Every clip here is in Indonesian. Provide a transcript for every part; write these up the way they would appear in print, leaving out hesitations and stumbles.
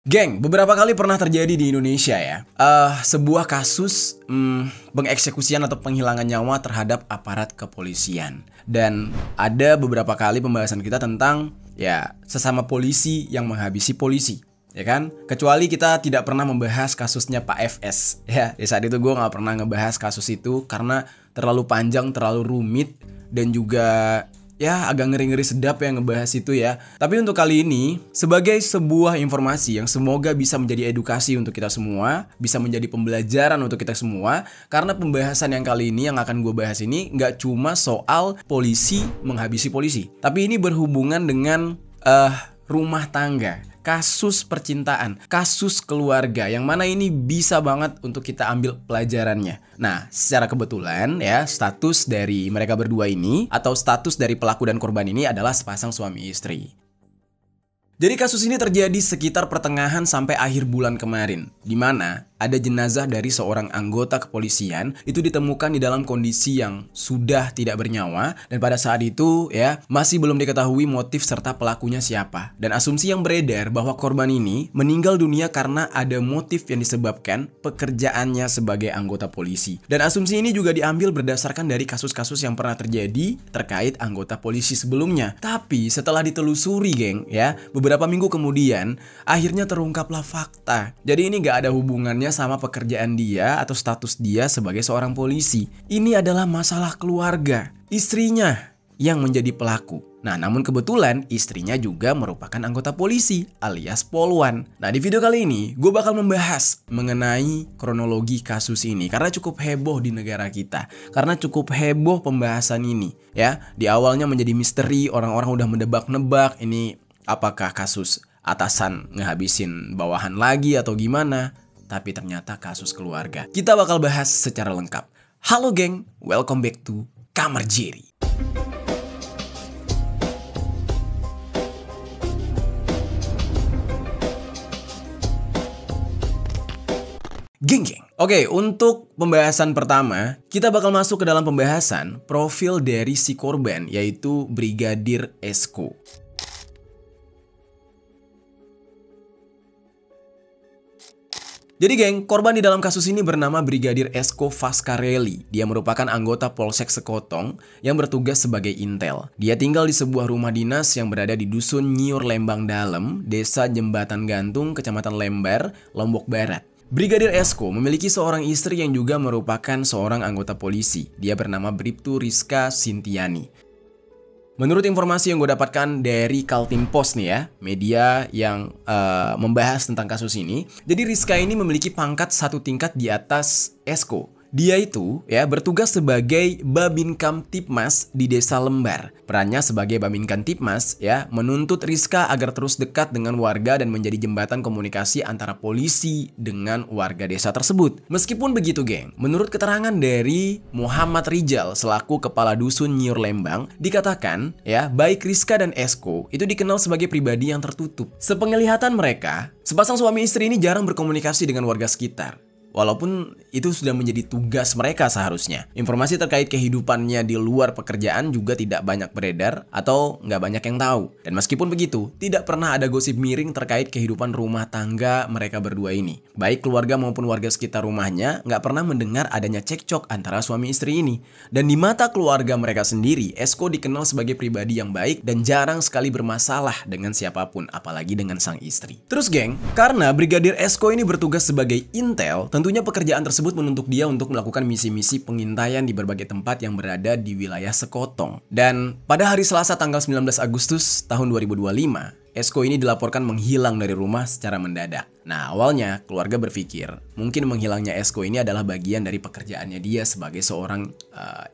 Geng, beberapa kali pernah terjadi di Indonesia ya. Sebuah kasus pengeksekusian atau penghilangan nyawa terhadap aparat kepolisian. Dan ada beberapa kali pembahasan kita tentang ya sesama polisi yang menghabisi polisi, ya kan? Kecuali kita tidak pernah membahas kasusnya Pak FS. Ya, di saat itu gue nggak pernah ngebahas kasus itu karena terlalu panjang, terlalu rumit, dan juga ya agak ngeri-ngeri sedap ya ngebahas itu ya. Tapi untuk kali ini, sebagai sebuah informasi yang semoga bisa menjadi edukasi untuk kita semua, bisa menjadi pembelajaran untuk kita semua. Karena pembahasan yang kali ini yang akan gue bahas ini nggak cuma soal polisi menghabisi polisi, tapi ini berhubungan dengan rumah tangga, kasus percintaan, kasus keluarga, yang mana ini bisa banget untuk kita ambil pelajarannya. Nah, secara kebetulan ya, status dari mereka berdua ini atau status dari pelaku dan korban ini adalah sepasang suami istri. Jadi kasus ini terjadi sekitar pertengahan sampai akhir bulan kemarin, di mana ada jenazah dari seorang anggota kepolisian itu ditemukan di dalam kondisi yang sudah tidak bernyawa, dan pada saat itu ya masih belum diketahui motif serta pelakunya siapa. Dan asumsi yang beredar bahwa korban ini meninggal dunia karena ada motif yang disebabkan pekerjaannya sebagai anggota polisi. Dan asumsi ini juga diambil berdasarkan dari kasus-kasus yang pernah terjadi terkait anggota polisi sebelumnya. Tapi setelah ditelusuri geng ya, beberapa minggu kemudian akhirnya terungkaplah fakta. Jadi ini gak ada hubungannya sama pekerjaan dia atau status dia sebagai seorang polisi. Ini adalah masalah keluarga, istrinya yang menjadi pelaku. Nah, namun kebetulan istrinya juga merupakan anggota polisi alias polwan. Nah, di video kali ini gue bakal membahas mengenai kronologi kasus ini karena cukup heboh di negara kita. Karena cukup heboh pembahasan ini ya. Di awalnya menjadi misteri, orang-orang udah menebak-nebak ini apakah kasus atasan ngehabisin bawahan lagi atau gimana. Tapi ternyata kasus keluarga. Kita bakal bahas secara lengkap. Halo geng, welcome back to Kamar Jerry. Geng. Oke, untuk pembahasan pertama, kita bakal masuk ke dalam pembahasan profil dari si korban, yaitu Brigadir Esko. Jadi geng, korban di dalam kasus ini bernama Brigadir Esko Fascarelli. Dia merupakan anggota Polsek Sekotong yang bertugas sebagai intel. Dia tinggal di sebuah rumah dinas yang berada di Dusun Nyiur Lembang Dalem, Desa Jembatan Gantung, Kecamatan Lembar, Lombok Barat. Brigadir Esko memiliki seorang istri yang juga merupakan seorang anggota polisi. Dia bernama Bribtu Rizka Sintiani. Menurut informasi yang gue dapatkan dari Kaltim Post nih ya, media yang membahas tentang kasus ini. Jadi Rizka ini memiliki pangkat satu tingkat di atas Esko. Dia itu ya bertugas sebagai Babinkan Tipmas di Desa Lembar. Perannya sebagai Babinkan Tipmas ya menuntut Rizka agar terus dekat dengan warga dan menjadi jembatan komunikasi antara polisi dengan warga desa tersebut. Meskipun begitu geng, menurut keterangan dari Muhammad Rijal selaku kepala dusun Nyiur Lembang, dikatakan ya baik Rizka dan Esko itu dikenal sebagai pribadi yang tertutup. Sepenglihatan mereka, sepasang suami istri ini jarang berkomunikasi dengan warga sekitar. Walaupun itu sudah menjadi tugas mereka seharusnya. Informasi terkait kehidupannya di luar pekerjaan juga tidak banyak beredar atau nggak banyak yang tahu. Dan meskipun begitu, tidak pernah ada gosip miring terkait kehidupan rumah tangga mereka berdua ini. Baik keluarga maupun warga sekitar rumahnya nggak pernah mendengar adanya cekcok antara suami istri ini. Dan di mata keluarga mereka sendiri, Esko dikenal sebagai pribadi yang baik dan jarang sekali bermasalah dengan siapapun, apalagi dengan sang istri. Terus geng, karena Brigadir Esko ini bertugas sebagai intel, tentunya pekerjaan tersebut menuntut dia untuk melakukan misi-misi pengintaian di berbagai tempat yang berada di wilayah Sekotong. Dan pada hari Selasa tanggal 19 Agustus tahun 2025, Esko ini dilaporkan menghilang dari rumah secara mendadak. Nah, awalnya keluarga berpikir mungkin menghilangnya Esko ini adalah bagian dari pekerjaannya dia sebagai seorang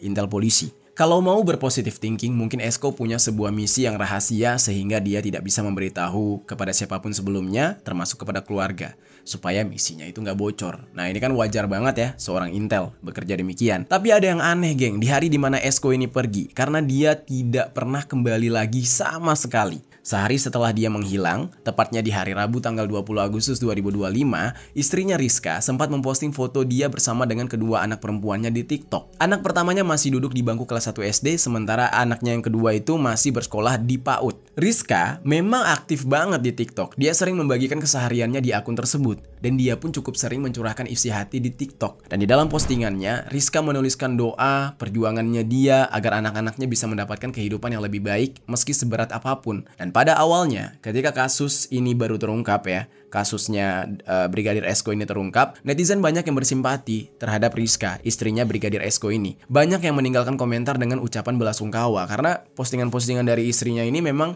intel polisi. Kalau mau berpositif thinking, mungkin Esko punya sebuah misi yang rahasia sehingga dia tidak bisa memberitahu kepada siapapun sebelumnya, termasuk kepada keluarga, supaya misinya itu nggak bocor. Nah, ini kan wajar banget ya, seorang intel bekerja demikian. Tapi ada yang aneh geng, di hari dimana Esko ini pergi, karena dia tidak pernah kembali lagi sama sekali. Sehari setelah dia menghilang, tepatnya di hari Rabu tanggal 20 Agustus 2025, istrinya Rizka sempat memposting foto dia bersama dengan kedua anak perempuannya di TikTok. Anak pertamanya masih duduk di bangku kelas 1 SD, sementara anaknya yang kedua itu masih bersekolah di PAUD. Rizka memang aktif banget di TikTok. Dia sering membagikan kesehariannya di akun tersebut. Dan dia pun cukup sering mencurahkan isi hati di TikTok. Dan di dalam postingannya, Rizka menuliskan doa, perjuangannya dia agar anak-anaknya bisa mendapatkan kehidupan yang lebih baik meski seberat apapun. Dan pada awalnya, ketika kasus ini baru terungkap ya, kasusnya Brigadir Esko ini terungkap, netizen banyak yang bersimpati terhadap Rizka, istrinya Brigadir Esko ini. Banyak yang meninggalkan komentar dengan ucapan belasungkawa karena postingan-postingan dari istrinya ini memang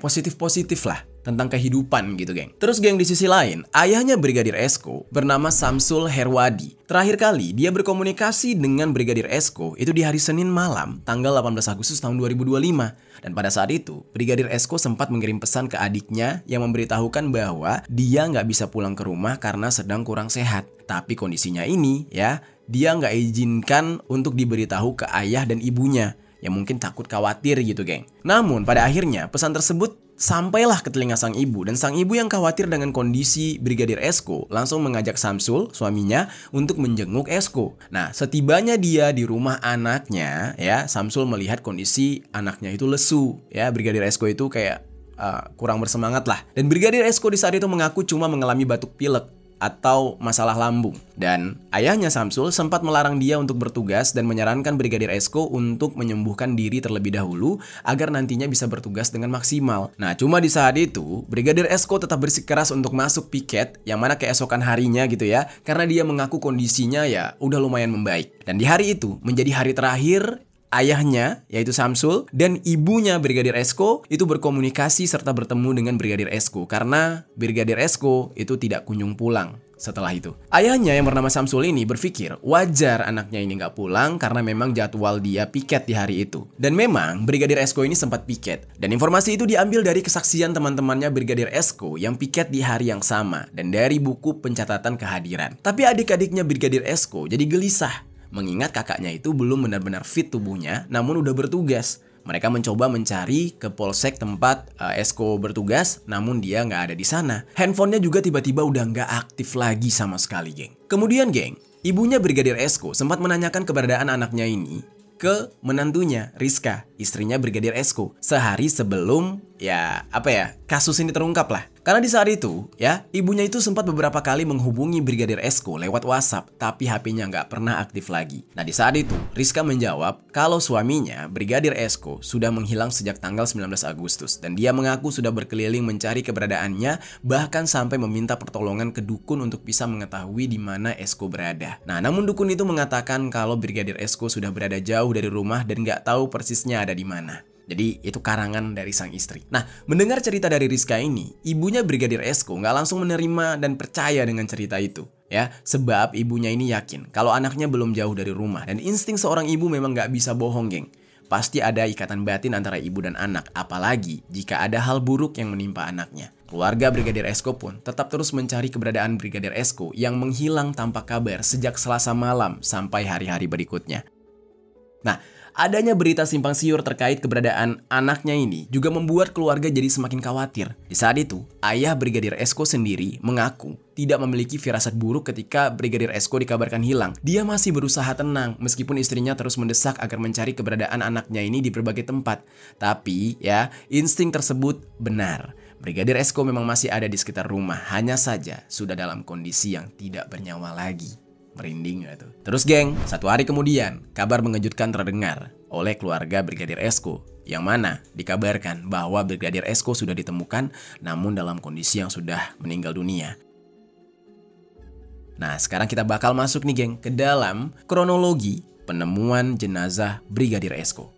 positif-positif lah tentang kehidupan gitu, geng. Terus, geng, di sisi lain, ayahnya Brigadir Esko bernama Samsul Herwadi. Terakhir kali dia berkomunikasi dengan Brigadir Esko itu di hari Senin malam, tanggal 18 Agustus tahun 2025. Dan pada saat itu, Brigadir Esko sempat mengirim pesan ke adiknya yang memberitahukan bahwa dia nggak bisa pulang ke rumah karena sedang kurang sehat. Tapi kondisinya ini ya, dia nggak izinkan untuk diberitahu ke ayah dan ibunya, yang mungkin takut khawatir gitu, geng. Namun pada akhirnya pesan tersebut sampailah ke telinga sang ibu, dan sang ibu yang khawatir dengan kondisi Brigadir Esko langsung mengajak Samsul, suaminya, untuk menjenguk Esko. Nah, setibanya dia di rumah anaknya ya, Samsul melihat kondisi anaknya itu lesu ya, Brigadir Esko itu kayak kurang bersemangat lah. Dan Brigadir Esko di saat itu mengaku cuma mengalami batuk pilek atau masalah lambung. Dan ayahnya Samsul sempat melarang dia untuk bertugas dan menyarankan Brigadir Esko untuk menyembuhkan diri terlebih dahulu agar nantinya bisa bertugas dengan maksimal. Nah, cuma di saat itu Brigadir Esko tetap bersikeras untuk masuk piket, yang mana keesokan harinya gitu ya, karena dia mengaku kondisinya ya udah lumayan membaik. Dan di hari itu menjadi hari terakhir ayahnya, yaitu Samsul, dan ibunya Brigadir Esko itu berkomunikasi serta bertemu dengan Brigadir Esko karena Brigadir Esko itu tidak kunjung pulang setelah itu. Ayahnya yang bernama Samsul ini berpikir wajar anaknya ini nggak pulang karena memang jadwal dia piket di hari itu. Dan memang Brigadir Esko ini sempat piket. Dan informasi itu diambil dari kesaksian teman-temannya Brigadir Esko yang piket di hari yang sama dan dari buku pencatatan kehadiran. Tapi adik-adiknya Brigadir Esko jadi gelisah mengingat kakaknya itu belum benar-benar fit tubuhnya, namun udah bertugas. Mereka mencoba mencari ke polsek tempat Esko bertugas, namun dia nggak ada di sana. Handphonenya juga tiba-tiba udah nggak aktif lagi sama sekali, geng. Kemudian, geng, ibunya Brigadir Esko sempat menanyakan keberadaan anaknya ini ke menantunya, Rizka, istrinya Brigadir Esko, sehari sebelum kasus ini terungkap lah. Karena di saat itu ya, ibunya itu sempat beberapa kali menghubungi Brigadir Esko lewat WhatsApp, tapi HP-nya nggak pernah aktif lagi. Nah, di saat itu Rizka menjawab kalau suaminya Brigadir Esko sudah menghilang sejak tanggal 19 Agustus dan dia mengaku sudah berkeliling mencari keberadaannya, bahkan sampai meminta pertolongan ke dukun untuk bisa mengetahui di mana Esko berada. Nah, namun dukun itu mengatakan kalau Brigadir Esko sudah berada jauh dari rumah dan nggak tahu persisnya ada di mana. Jadi itu karangan dari sang istri. Nah, mendengar cerita dari Rizka ini, ibunya Brigadir Esko nggak langsung menerima dan percaya dengan cerita itu. Ya, sebab ibunya ini yakin kalau anaknya belum jauh dari rumah. Dan insting seorang ibu memang nggak bisa bohong, geng. Pasti ada ikatan batin antara ibu dan anak, apalagi jika ada hal buruk yang menimpa anaknya. Keluarga Brigadir Esko pun tetap terus mencari keberadaan Brigadir Esko yang menghilang tanpa kabar sejak Selasa malam sampai hari-hari berikutnya. Nah, adanya berita simpang siur terkait keberadaan anaknya ini juga membuat keluarga jadi semakin khawatir. Di saat itu, ayah Brigadir Esko sendiri mengaku tidak memiliki firasat buruk ketika Brigadir Esko dikabarkan hilang. Dia masih berusaha tenang meskipun istrinya terus mendesak agar mencari keberadaan anaknya ini di berbagai tempat. Tapi ya, insting tersebut benar. Brigadir Esko memang masih ada di sekitar rumah, hanya saja sudah dalam kondisi yang tidak bernyawa lagi. Merinding gak tuh? Terus, geng, satu hari kemudian kabar mengejutkan terdengar oleh keluarga Brigadir Esko, yang mana dikabarkan bahwa Brigadir Esko sudah ditemukan namun dalam kondisi yang sudah meninggal dunia. Nah, sekarang kita bakal masuk nih, geng, ke dalam kronologi penemuan jenazah Brigadir Esko.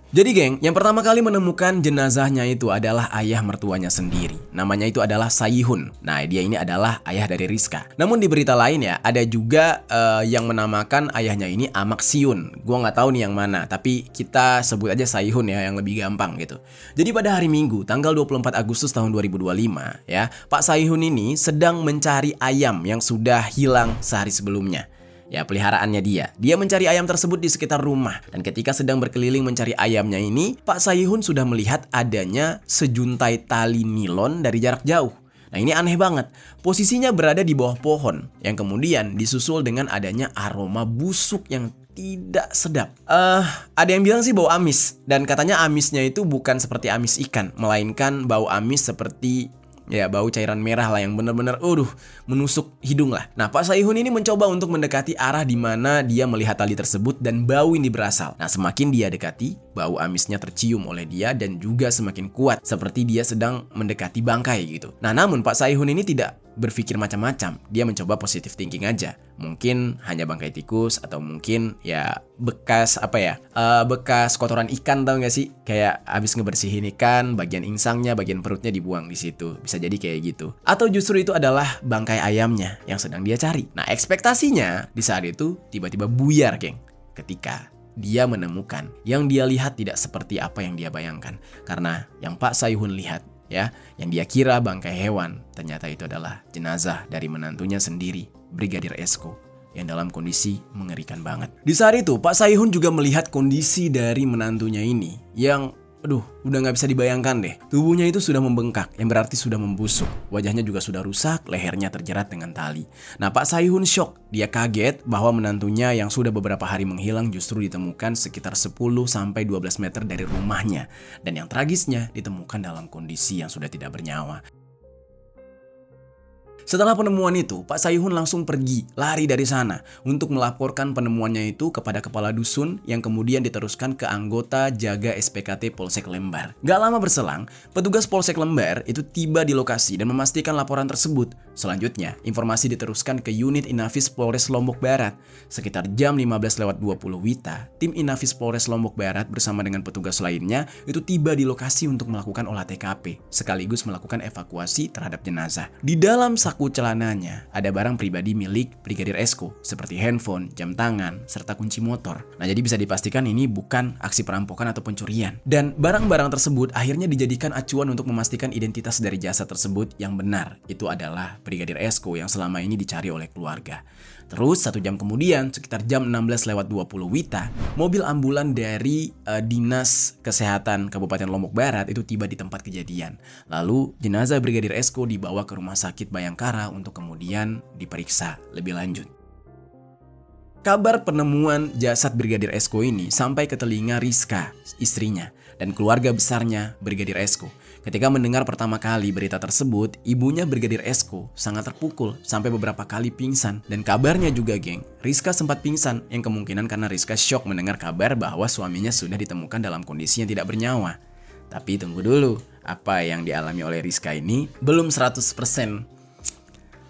Jadi, geng, yang pertama kali menemukan jenazahnya itu adalah ayah mertuanya sendiri. Namanya itu adalah Saihun. Nah, dia ini adalah ayah dari Rizka. Namun di berita lain ya, ada juga yang menamakan ayahnya ini Amaksiun. Gua nggak tahu nih yang mana, tapi kita sebut aja Saihun ya, yang lebih gampang gitu. Jadi pada hari Minggu, tanggal 24 Agustus tahun 2025 ya, Pak Saihun ini sedang mencari ayam yang sudah hilang sehari sebelumnya. Ya, peliharaannya dia. Dia mencari ayam tersebut di sekitar rumah. Dan ketika sedang berkeliling mencari ayamnya ini, Pak Saihun sudah melihat adanya sejuntai tali nilon dari jarak jauh. Nah ini aneh banget. Posisinya berada di bawah pohon yang kemudian disusul dengan adanya aroma busuk yang tidak sedap. Ada yang bilang sih bau amis, dan katanya amisnya itu bukan seperti amis ikan, melainkan bau amis seperti ya bau cairan merah lah yang benar-benar menusuk hidung lah. Nah, Pak Saihun ini mencoba untuk mendekati arah di mana dia melihat tali tersebut dan bau ini berasal. Nah, semakin dia dekati, bau amisnya tercium oleh dia dan juga semakin kuat seperti dia sedang mendekati bangkai gitu. Nah, namun Pak Saihun ini tidak berpikir macam-macam. Dia mencoba positive thinking aja. Mungkin hanya bangkai tikus atau mungkin ya bekas bekas kotoran ikan, tau gak sih? Kayak habis ngebersihin ikan, bagian insangnya, bagian perutnya dibuang di situ. Bisa jadi kayak gitu. Atau justru itu adalah bangkai ayamnya yang sedang dia cari. Nah, ekspektasinya di saat itu tiba-tiba buyar, geng. Ketika dia menemukan yang dia lihat tidak seperti apa yang dia bayangkan. Karena yang Pak Saihun lihat, ya, yang dia kira bangkai hewan, ternyata itu adalah jenazah dari menantunya sendiri, Brigadir Esko, yang dalam kondisi mengerikan banget. Di saat itu, Pak Saihun juga melihat kondisi dari menantunya ini yang udah gak bisa dibayangkan deh. Tubuhnya itu sudah membengkak, yang berarti sudah membusuk. Wajahnya juga sudah rusak, lehernya terjerat dengan tali. Nah, Pak Saihun shock. Dia kaget bahwa menantunya yang sudah beberapa hari menghilang justru ditemukan sekitar 10-12 meter dari rumahnya. Dan yang tragisnya, ditemukan dalam kondisi yang sudah tidak bernyawa. Setelah penemuan itu, Pak Saihun langsung pergi, lari dari sana untuk melaporkan penemuannya itu kepada kepala dusun yang kemudian diteruskan ke anggota jaga SPKT Polsek Lembar. Gak lama berselang, petugas Polsek Lembar itu tiba di lokasi dan memastikan laporan tersebut. Selanjutnya, informasi diteruskan ke unit Inafis Polres Lombok Barat. Sekitar jam 15:20 WITA, tim Inafis Polres Lombok Barat bersama dengan petugas lainnya itu tiba di lokasi untuk melakukan olah TKP, sekaligus melakukan evakuasi terhadap jenazah. Di dalam saku celananya ada barang pribadi milik Brigadir Esko seperti handphone, jam tangan, serta kunci motor. Nah, jadi bisa dipastikan ini bukan aksi perampokan atau pencurian. Dan barang-barang tersebut akhirnya dijadikan acuan untuk memastikan identitas dari jasad tersebut yang benar. Itu adalah Brigadir Esko yang selama ini dicari oleh keluarga. Terus 1 jam kemudian, sekitar jam 16:20 WITA, mobil ambulan dari Dinas Kesehatan Kabupaten Lombok Barat itu tiba di tempat kejadian. Lalu jenazah Brigadir Esko dibawa ke Rumah Sakit Bayangkara untuk kemudian diperiksa lebih lanjut. Kabar penemuan jasad Brigadir Esko ini sampai ke telinga Rizka, istrinya, dan keluarga besarnya Brigadir Esko. Ketika mendengar pertama kali berita tersebut, ibunya Brigadir Esko sangat terpukul sampai beberapa kali pingsan. Dan kabarnya juga, geng, Rizka sempat pingsan yang kemungkinan karena Rizka syok mendengar kabar bahwa suaminya sudah ditemukan dalam kondisi yang tidak bernyawa. Tapi tunggu dulu, apa yang dialami oleh Rizka ini belum 100%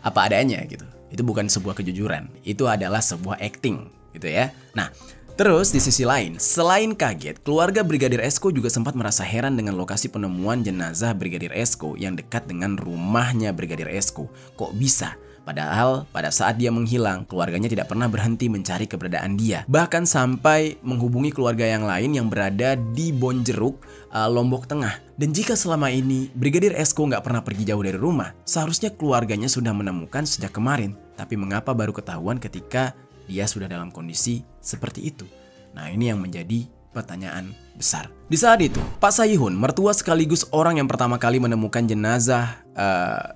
apa adanya gitu. Itu bukan sebuah kejujuran, itu adalah sebuah acting gitu ya. Nah, terus di sisi lain, selain kaget, keluarga Brigadir Esko juga sempat merasa heran dengan lokasi penemuan jenazah Brigadir Esko yang dekat dengan rumahnya Brigadir Esko. Kok bisa? Padahal pada saat dia menghilang, keluarganya tidak pernah berhenti mencari keberadaan dia. Bahkan sampai menghubungi keluarga yang lain yang berada di Bonjeruk, Lombok Tengah. Dan jika selama ini Brigadir Esko nggak pernah pergi jauh dari rumah, seharusnya keluarganya sudah menemukan sejak kemarin. Tapi mengapa baru ketahuan ketika dia sudah dalam kondisi seperti itu? Nah, ini yang menjadi pertanyaan besar. Di saat itu, Pak Saihun, mertua sekaligus orang yang pertama kali menemukan jenazah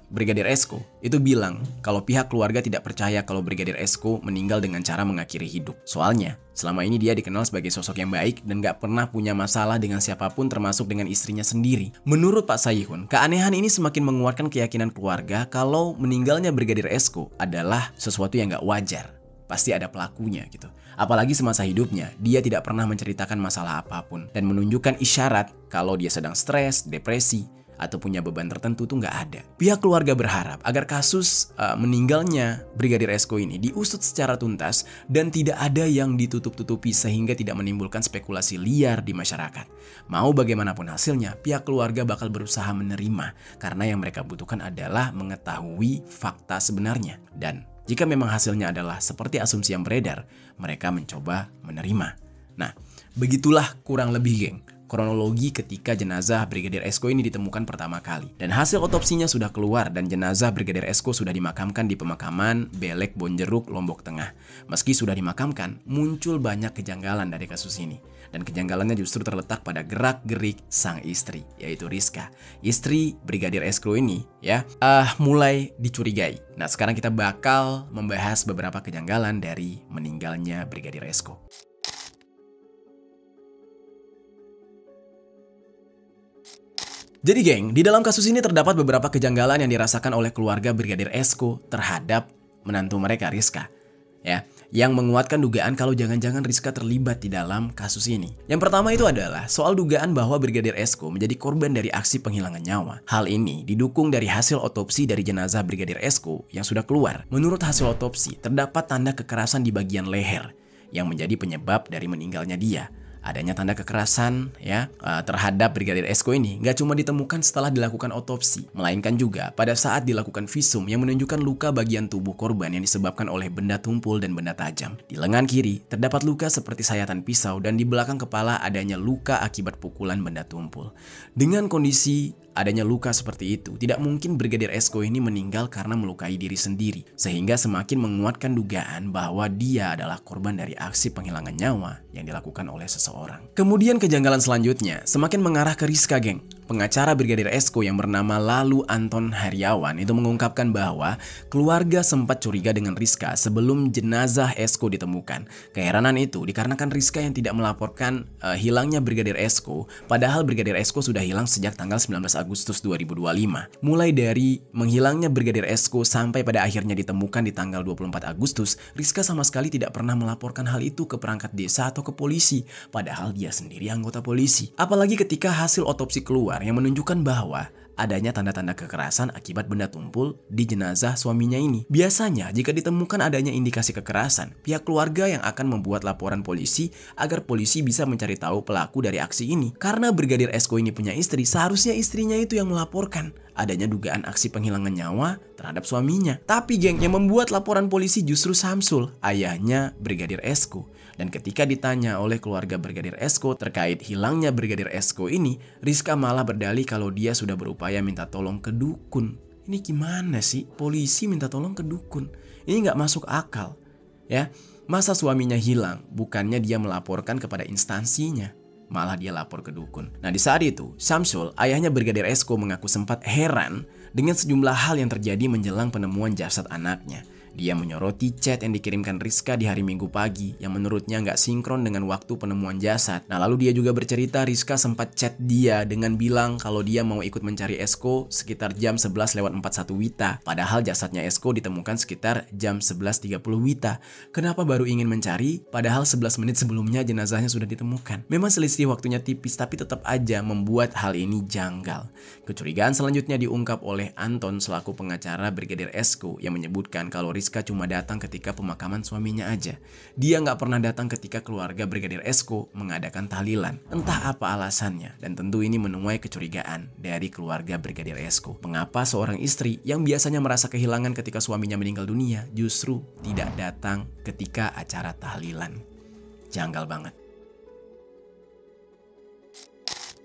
Brigadir Esko, itu bilang kalau pihak keluarga tidak percaya kalau Brigadir Esko meninggal dengan cara mengakhiri hidup. Soalnya, selama ini dia dikenal sebagai sosok yang baik dan gak pernah punya masalah dengan siapapun termasuk dengan istrinya sendiri. Menurut Pak Saihun, keanehan ini semakin menguatkan keyakinan keluarga kalau meninggalnya Brigadir Esko adalah sesuatu yang gak wajar. Pasti ada pelakunya gitu. Apalagi semasa hidupnya, dia tidak pernah menceritakan masalah apapun dan menunjukkan isyarat kalau dia sedang stres, depresi, atau punya beban tertentu tuh nggak ada. Pihak keluarga berharap agar kasus meninggalnya Brigadir Esko ini diusut secara tuntas dan tidak ada yang ditutup-tutupi sehingga tidak menimbulkan spekulasi liar di masyarakat. Mau bagaimanapun hasilnya, pihak keluarga bakal berusaha menerima karena yang mereka butuhkan adalah mengetahui fakta sebenarnya. Dan jika memang hasilnya adalah seperti asumsi yang beredar, mereka mencoba menerima. Nah, begitulah kurang lebih, geng, kronologi ketika jenazah Brigadir Esko ini ditemukan pertama kali. Dan hasil otopsinya sudah keluar dan jenazah Brigadir Esko sudah dimakamkan di pemakaman Belek Bonjeruk, Lombok Tengah. Meski sudah dimakamkan, muncul banyak kejanggalan dari kasus ini. Dan kejanggalannya justru terletak pada gerak-gerik sang istri, yaitu Rizka. Istri Brigadir Esko ini mulai dicurigai. Nah, sekarang kita bakal membahas beberapa kejanggalan dari meninggalnya Brigadir Esko. Jadi geng, di dalam kasus ini terdapat beberapa kejanggalan yang dirasakan oleh keluarga Brigadir Esko terhadap menantu mereka, Rizka. Yang menguatkan dugaan kalau jangan-jangan Rizka terlibat di dalam kasus ini. Yang pertama itu adalah soal dugaan bahwa Brigadir Esko menjadi korban dari aksi penghilangan nyawa. Hal ini didukung dari hasil otopsi dari jenazah Brigadir Esko yang sudah keluar. Menurut hasil otopsi, terdapat tanda kekerasan di bagian leher yang menjadi penyebab dari meninggalnya dia. Adanya tanda kekerasan terhadap Brigadir Esko ini nggak cuma ditemukan setelah dilakukan otopsi, melainkan juga pada saat dilakukan visum yang menunjukkan luka bagian tubuh korban yang disebabkan oleh benda tumpul dan benda tajam. Di lengan kiri terdapat luka seperti sayatan pisau dan di belakang kepala adanya luka akibat pukulan benda tumpul. Dengan kondisi adanya luka seperti itu, tidak mungkin Brigadir Esko ini meninggal karena melukai diri sendiri, sehingga semakin menguatkan dugaan bahwa dia adalah korban dari aksi penghilangan nyawa yang dilakukan oleh seseorang. Kemudian kejanggalan selanjutnya semakin mengarah ke Rizka, geng. Pengacara Brigadir Esko yang bernama Lalu Anton Heriawan itu mengungkapkan bahwa keluarga sempat curiga dengan Rizka sebelum jenazah Esko ditemukan. Keheranan itu dikarenakan Rizka yang tidak melaporkan hilangnya Brigadir Esko, padahal Brigadir Esko sudah hilang sejak tanggal 19 Agustus 2025. Mulai dari menghilangnya Brigadir Esko sampai pada akhirnya ditemukan di tanggal 24 Agustus, Rizka sama sekali tidak pernah melaporkan hal itu ke perangkat desa atau ke polisi, padahal dia sendiri anggota polisi. Apalagi ketika hasil otopsi keluar yang menunjukkan bahwa adanya tanda-tanda kekerasan akibat benda tumpul di jenazah suaminya ini. Biasanya jika ditemukan adanya indikasi kekerasan, pihak keluarga yang akan membuat laporan polisi agar polisi bisa mencari tahu pelaku dari aksi ini. Karena Brigadir Esko ini punya istri, seharusnya istrinya itu yang melaporkan adanya dugaan aksi penghilangan nyawa terhadap suaminya. Tapi geng, yang membuat laporan polisi justru Samsul, ayahnya Brigadir Esko. Dan ketika ditanya oleh keluarga Brigadir Esko terkait hilangnya Brigadir Esko ini, Rizka malah berdalih kalau dia sudah berupaya minta tolong ke dukun. Ini gimana sih? Polisi minta tolong ke dukun? Ini nggak masuk akal. Masa suaminya hilang, bukannya dia melaporkan kepada instansinya, malah dia lapor ke dukun. Nah, di saat itu, Samsul, ayahnya Brigadir Esko, mengaku sempat heran dengan sejumlah hal yang terjadi menjelang penemuan jasad anaknya. Dia menyoroti chat yang dikirimkan Rizka di hari Minggu pagi yang menurutnya nggak sinkron dengan waktu penemuan jasad. Nah, lalu dia juga bercerita Rizka sempat chat dia dengan bilang kalau dia mau ikut mencari Esko sekitar jam 11:41 WITA. Padahal jasadnya Esko ditemukan sekitar jam 11:30 WITA. Kenapa baru ingin mencari? Padahal 11 menit sebelumnya jenazahnya sudah ditemukan. Memang selisih waktunya tipis, tapi tetap aja membuat hal ini janggal. Kecurigaan selanjutnya diungkap oleh Anton selaku pengacara Brigadir Esko yang menyebutkan kalau Rizka cuma datang ketika pemakaman suaminya aja. Dia nggak pernah datang ketika keluarga Brigadir Esko mengadakan tahlilan. Entah apa alasannya, dan tentu ini menuai kecurigaan dari keluarga Brigadir Esko. Mengapa seorang istri yang biasanya merasa kehilangan ketika suaminya meninggal dunia justru tidak datang ketika acara tahlilan? Janggal banget.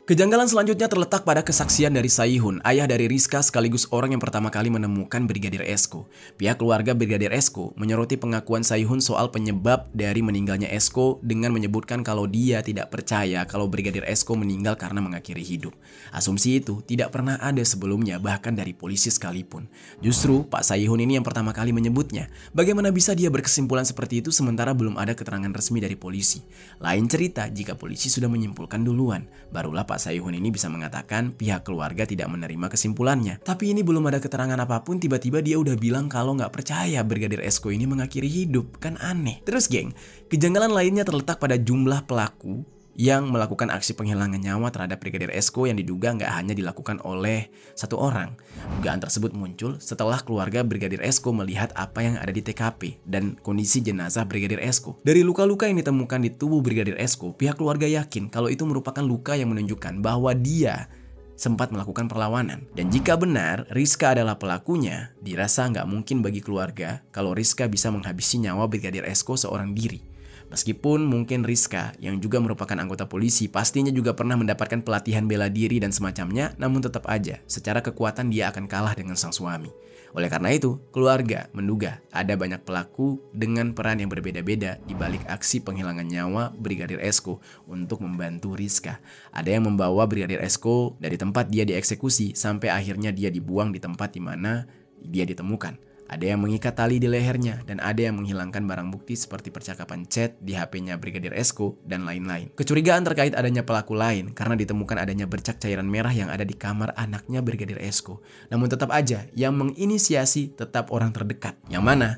Kejanggalan selanjutnya terletak pada kesaksian dari Saihun, ayah dari Rizka sekaligus orang yang pertama kali menemukan Brigadir Esko. Pihak keluarga Brigadir Esko menyoroti pengakuan Saihun soal penyebab dari meninggalnya Esko dengan menyebutkan kalau dia tidak percaya kalau Brigadir Esko meninggal karena mengakhiri hidup. Asumsi itu tidak pernah ada sebelumnya, bahkan dari polisi sekalipun. Justru Pak Saihun ini yang pertama kali menyebutnya. Bagaimana bisa dia berkesimpulan seperti itu sementara belum ada keterangan resmi dari polisi? Lain cerita jika polisi sudah menyimpulkan duluan, barulah Pak Saihun ini bisa mengatakan pihak keluarga tidak menerima kesimpulannya. Tapi ini belum ada keterangan apapun, tiba-tiba dia udah bilang kalau nggak percaya Brigadir Esko ini mengakhiri hidup. Kan aneh. Terus geng, kejanggalan lainnya terletak pada jumlah pelaku yang melakukan aksi penghilangan nyawa terhadap Brigadir Esko yang diduga nggak hanya dilakukan oleh satu orang. Dugaan tersebut muncul setelah keluarga Brigadir Esko melihat apa yang ada di TKP dan kondisi jenazah Brigadir Esko. Dari luka-luka yang ditemukan di tubuh Brigadir Esko, pihak keluarga yakin kalau itu merupakan luka yang menunjukkan bahwa dia sempat melakukan perlawanan. Dan jika benar Rizka adalah pelakunya, dirasa nggak mungkin bagi keluarga kalau Rizka bisa menghabisi nyawa Brigadir Esko seorang diri. Meskipun mungkin Rizka, yang juga merupakan anggota polisi, pastinya juga pernah mendapatkan pelatihan bela diri dan semacamnya, namun tetap aja, secara kekuatan dia akan kalah dengan sang suami. Oleh karena itu, keluarga menduga ada banyak pelaku dengan peran yang berbeda-beda di balik aksi penghilangan nyawa Brigadir Esko untuk membantu Rizka. Ada yang membawa Brigadir Esko dari tempat dia dieksekusi sampai akhirnya dia dibuang di tempat di mana dia ditemukan. Ada yang mengikat tali di lehernya dan ada yang menghilangkan barang bukti seperti percakapan chat di HP-nya Brigadir Esko dan lain-lain. Kecurigaan terkait adanya pelaku lain karena ditemukan adanya bercak cairan merah yang ada di kamar anaknya Brigadir Esko. Namun tetap aja yang menginisiasi tetap orang terdekat. Yang mana?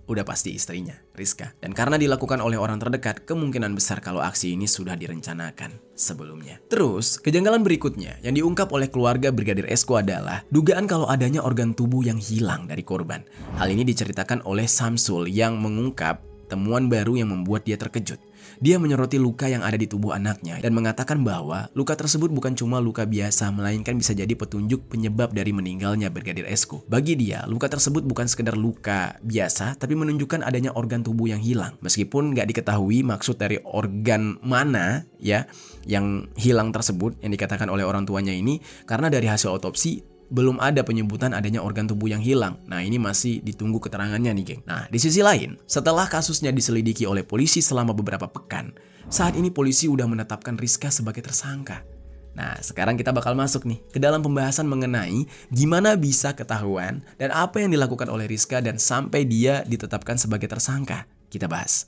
Udah pasti istrinya, Rizka. Dan karena dilakukan oleh orang terdekat, kemungkinan besar kalau aksi ini sudah direncanakan sebelumnya. Terus, kejanggalan berikutnya yang diungkap oleh keluarga Brigadir Esko adalah dugaan kalau adanya organ tubuh yang hilang dari korban. Hal ini diceritakan oleh Samsul yang mengungkap temuan baru yang membuat dia terkejut. Dia menyoroti luka yang ada di tubuh anaknya dan mengatakan bahwa luka tersebut bukan cuma luka biasa, melainkan bisa jadi petunjuk penyebab dari meninggalnya Brigadir Esko. Bagi dia, luka tersebut bukan sekedar luka biasa, tapi menunjukkan adanya organ tubuh yang hilang. Meskipun nggak diketahui maksud dari organ mana ya yang hilang tersebut yang dikatakan oleh orang tuanya ini, karena dari hasil otopsi belum ada penyebutan adanya organ tubuh yang hilang. Nah, ini masih ditunggu keterangannya nih, geng. Nah, di sisi lain, setelah kasusnya diselidiki oleh polisi selama beberapa pekan, saat ini polisi udah menetapkan Rizka sebagai tersangka. Nah, sekarang kita bakal masuk nih ke dalam pembahasan mengenai gimana bisa ketahuan dan apa yang dilakukan oleh Rizka dan sampai dia ditetapkan sebagai tersangka. Kita bahas.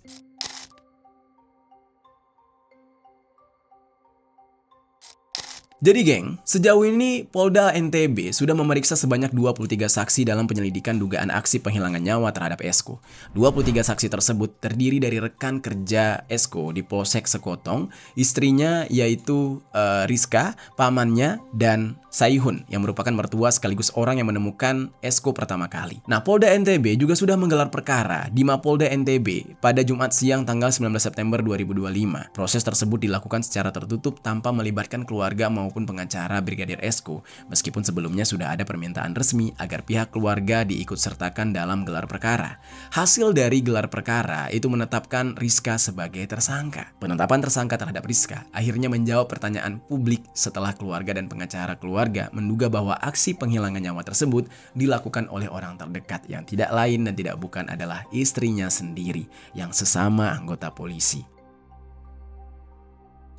Jadi geng, sejauh ini Polda NTB sudah memeriksa sebanyak 23 saksi dalam penyelidikan dugaan aksi penghilangan nyawa terhadap Esko. 23 saksi tersebut terdiri dari rekan kerja Esko di Polsek Sekotong, istrinya yaitu Rizka, pamannya, dan Saihun yang merupakan mertua sekaligus orang yang menemukan Esko pertama kali. Nah, Polda NTB juga sudah menggelar perkara di Mapolda NTB pada Jumat siang tanggal 19 September 2025. Proses tersebut dilakukan secara tertutup tanpa melibatkan keluarga maupun pengacara Brigadir Esko, meskipun sebelumnya sudah ada permintaan resmi agar pihak keluarga diikutsertakan dalam gelar perkara. Hasil dari gelar perkara itu menetapkan Rizka sebagai tersangka. Penetapan tersangka terhadap Rizka akhirnya menjawab pertanyaan publik setelah keluarga dan pengacara keluarga menduga bahwa aksi penghilangan nyawa tersebut dilakukan oleh orang terdekat yang tidak lain dan tidak bukan adalah istrinya sendiri yang sesama anggota polisi.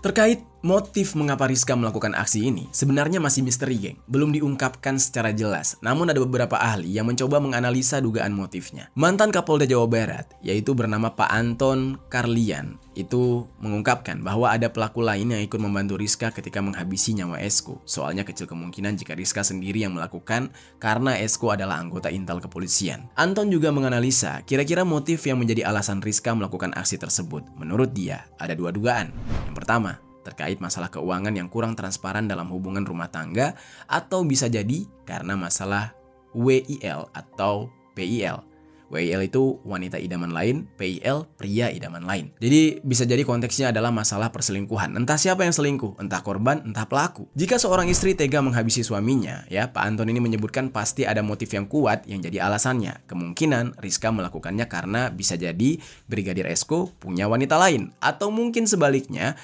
Terkait motif mengapa Rizka melakukan aksi ini sebenarnya masih misteri, geng. Belum diungkapkan secara jelas, namun ada beberapa ahli yang mencoba menganalisa dugaan motifnya. Mantan Kapolda Jawa Barat, yaitu bernama Pak Anton Carlian, itu mengungkapkan bahwa ada pelaku lain yang ikut membantu Rizka ketika menghabisi nyawa Esko. Soalnya kecil kemungkinan jika Rizka sendiri yang melakukan karena Esko adalah anggota intel kepolisian. Anton juga menganalisa kira-kira motif yang menjadi alasan Rizka melakukan aksi tersebut. Menurut dia, ada dua dugaan. Yang pertama, terkait masalah keuangan yang kurang transparan dalam hubungan rumah tangga, atau bisa jadi karena masalah WIL atau PIL. WIL itu wanita idaman lain, PIL pria idaman lain. Jadi bisa jadi konteksnya adalah masalah perselingkuhan. Entah siapa yang selingkuh, entah korban, entah pelaku. Jika seorang istri tega menghabisi suaminya, ya Pak Anton ini menyebutkan pasti ada motif yang kuat yang jadi alasannya. Kemungkinan Rizka melakukannya karena bisa jadi Brigadir Esko punya wanita lain, atau mungkin sebaliknya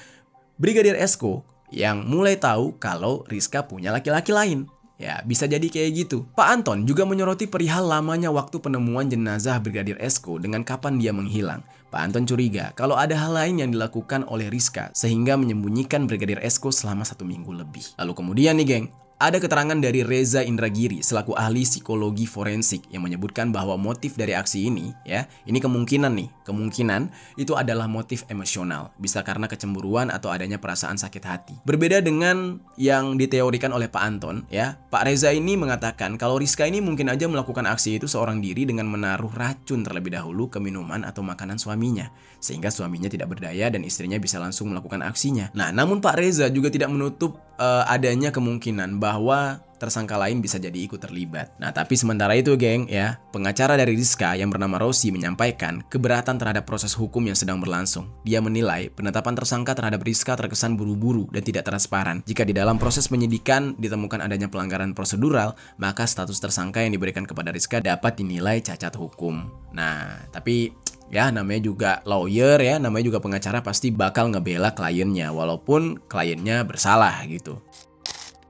Brigadir Esko yang mulai tahu kalau Rizka punya laki-laki lain. Ya, bisa jadi kayak gitu. Pak Anton juga menyoroti perihal lamanya waktu penemuan jenazah Brigadir Esko dengan kapan dia menghilang. Pak Anton curiga kalau ada hal lain yang dilakukan oleh Rizka sehingga menyembunyikan Brigadir Esko selama 1 minggu lebih. Lalu kemudian nih, geng, ada keterangan dari Reza Indragiri selaku ahli psikologi forensik yang menyebutkan bahwa motif dari aksi ini, ya, ini kemungkinan itu adalah motif emosional, bisa karena kecemburuan atau adanya perasaan sakit hati. Berbeda dengan yang diteorikan oleh Pak Anton, ya, Pak Reza ini mengatakan kalau Rizka ini mungkin aja melakukan aksi itu seorang diri dengan menaruh racun terlebih dahulu ke minuman atau makanan suaminya, sehingga suaminya tidak berdaya dan istrinya bisa langsung melakukan aksinya. Nah, namun Pak Reza juga tidak menutup adanya kemungkinan bahwa tersangka lain bisa jadi ikut terlibat. Nah, tapi sementara itu, geng, ya, pengacara dari Rizka yang bernama Rosi menyampaikan keberatan terhadap proses hukum yang sedang berlangsung. Dia menilai penetapan tersangka terhadap Rizka terkesan buru-buru dan tidak transparan. Jika di dalam proses penyidikan ditemukan adanya pelanggaran prosedural, maka status tersangka yang diberikan kepada Rizka dapat dinilai cacat hukum. Nah, tapi Ya, namanya juga lawyer ya, namanya juga pengacara pasti bakal ngebela kliennya walaupun kliennya bersalah gitu.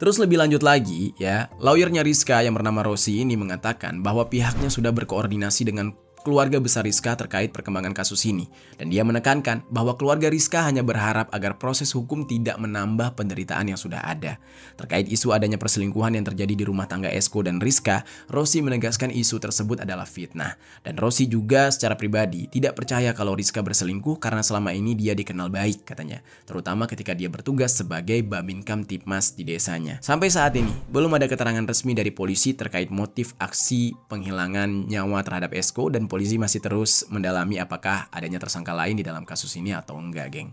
Terus lebih lanjut lagi ya, lawyernya Rizka yang bernama Rosi ini mengatakan bahwa pihaknya sudah berkoordinasi dengan keluarga besar Rizka terkait perkembangan kasus ini. Dan dia menekankan bahwa keluarga Rizka hanya berharap agar proses hukum tidak menambah penderitaan yang sudah ada. Terkait isu adanya perselingkuhan yang terjadi di rumah tangga Esko dan Rizka, Rosi menegaskan isu tersebut adalah fitnah. Dan Rosi juga secara pribadi tidak percaya kalau Rizka berselingkuh karena selama ini dia dikenal baik katanya. Terutama ketika dia bertugas sebagai Babin Kamtibmas di desanya. Sampai saat ini, belum ada keterangan resmi dari polisi terkait motif aksi penghilangan nyawa terhadap Esko dan polisi masih terus mendalami apakah adanya tersangka lain di dalam kasus ini atau enggak, geng.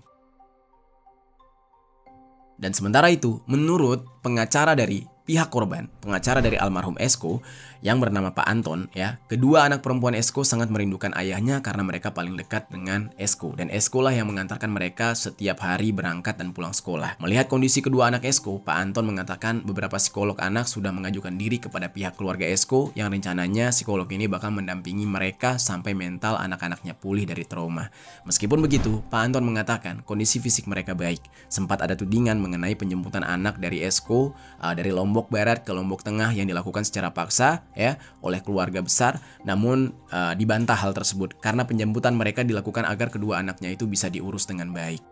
Dan sementara itu, menurut pengacara dari pihak korban, pengacara dari almarhum Esko yang bernama Pak Anton ya, kedua anak perempuan Esko sangat merindukan ayahnya karena mereka paling dekat dengan Esko dan Esko lah yang mengantarkan mereka setiap hari berangkat dan pulang sekolah. Melihat kondisi kedua anak Esko, Pak Anton mengatakan beberapa psikolog anak sudah mengajukan diri kepada pihak keluarga Esko yang rencananya psikolog ini bakal mendampingi mereka sampai mental anak-anaknya pulih dari trauma. Meskipun begitu, Pak Anton mengatakan kondisi fisik mereka baik. Sempat ada tudingan mengenai penjemputan anak dari Esko dari Lombok Barat ke Lombok Tengah yang dilakukan secara paksa ya oleh keluarga besar, namun dibantah hal tersebut karena penjemputan mereka dilakukan agar kedua anaknya itu bisa diurus dengan baik.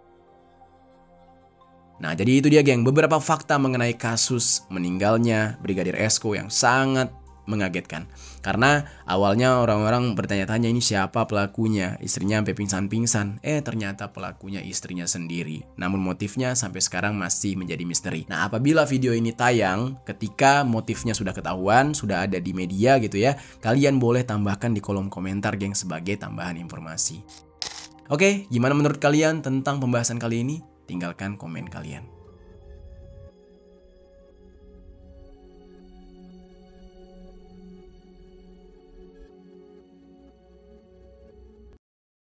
Nah, jadi itu dia geng, beberapa fakta mengenai kasus meninggalnya Brigadir Esko yang sangat mengagetkan. Karena awalnya orang-orang bertanya-tanya ini siapa pelakunya, istrinya sampai pingsan-pingsan, ternyata pelakunya istrinya sendiri. Namun motifnya sampai sekarang masih menjadi misteri. Nah, apabila video ini tayang, ketika motifnya sudah ketahuan, sudah ada di media gitu ya, kalian boleh tambahkan di kolom komentar geng sebagai tambahan informasi. Oke, gimana menurut kalian tentang pembahasan kali ini? Tinggalkan komen kalian.